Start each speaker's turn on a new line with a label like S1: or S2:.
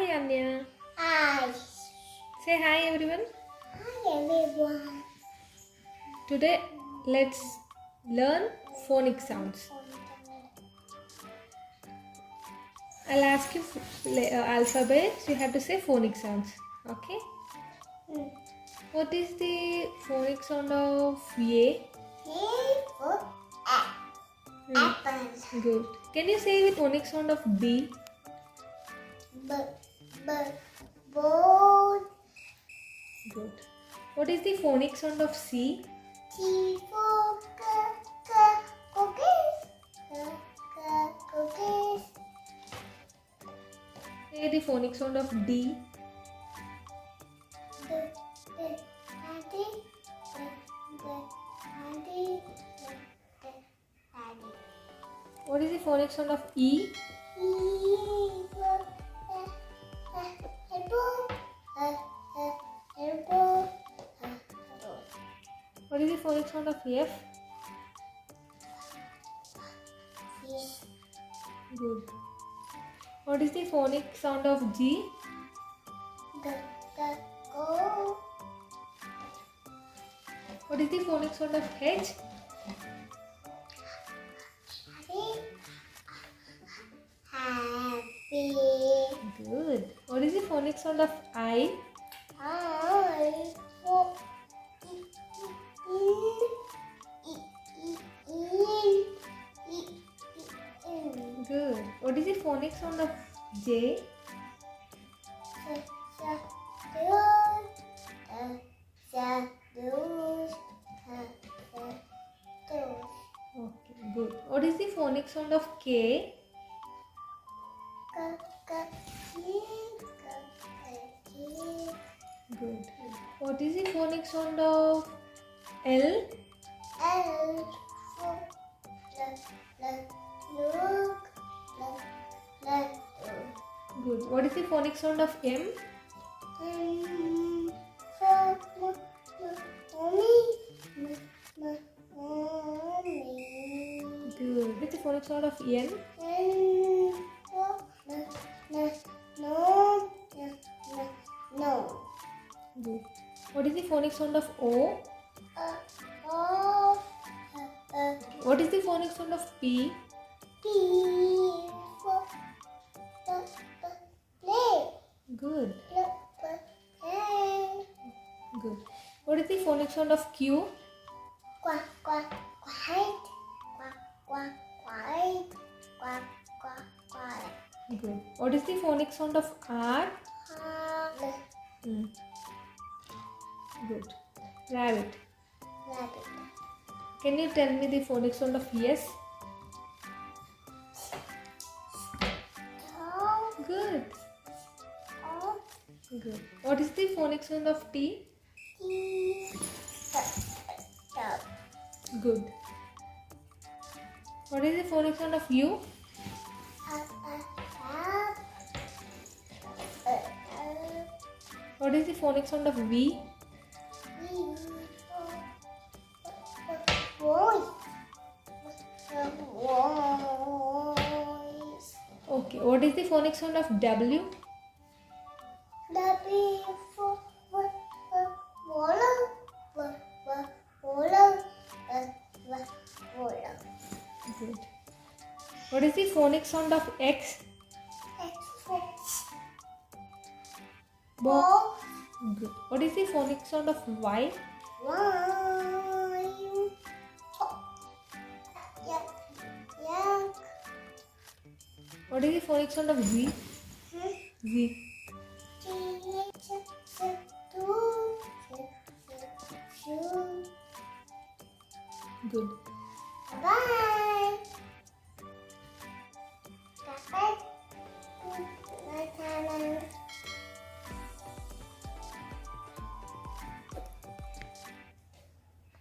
S1: Hi Anya.
S2: Hi.
S1: Say hi everyone.
S2: Hi everyone.
S1: Today let's learn phonic sounds. I'll ask you alphabets. You have to say phonic sounds. Okay? What is the phonic sound of A?
S2: A for apple.
S1: Good. Can you say the phonic sound of B?
S2: Boat.
S1: Good. What is the phonic sound of C?
S2: T for cookies. Cookies.
S1: Say the phonic sound of D.
S2: Daddy.
S1: What is the phonic sound of E? What is the phonic sound of F?
S2: Fish.
S1: Good. What is the phonic sound of G?
S2: Go.
S1: What is the phonic sound of H?
S2: Happy.
S1: Good. What is the phonic sound of I?
S2: I for
S1: Good. What is the phonic sound of J? Okay, good. What is the phonic sound of K? Good. What is the phonic sound of L? Good. What is the phonic sound of M? Good. What's the phonic sound of N?
S2: No.
S1: Good. What is the phonic sound of O? What is the phonic sound of P?
S2: Play.
S1: Good.
S2: Play.
S1: Good. What is the phonic sound of Q?
S2: Quack, quack, quack, quack, quack, quack, quack, quack, quack.
S1: Good. What is the phonic sound of R? Good. Rabbit.
S2: Rabbit.
S1: Can you tell me the phonic sound of S?
S2: Dog.
S1: Good.
S2: Dog.
S1: Good. What is the phonic sound of T?
S2: Dog.
S1: Good. What is the phonic sound of U? What is the phonic sound of V?
S2: Voice.
S1: Okay. What is the phonic sound of W?
S2: W for
S1: Good. What is the phonic sound of X?
S2: X for
S1: Ball. Good. What is the phonic sound of Y?
S2: wine. Yeah.
S1: What is the phonic sound of Z? Z. Good.
S2: Bye. Bye.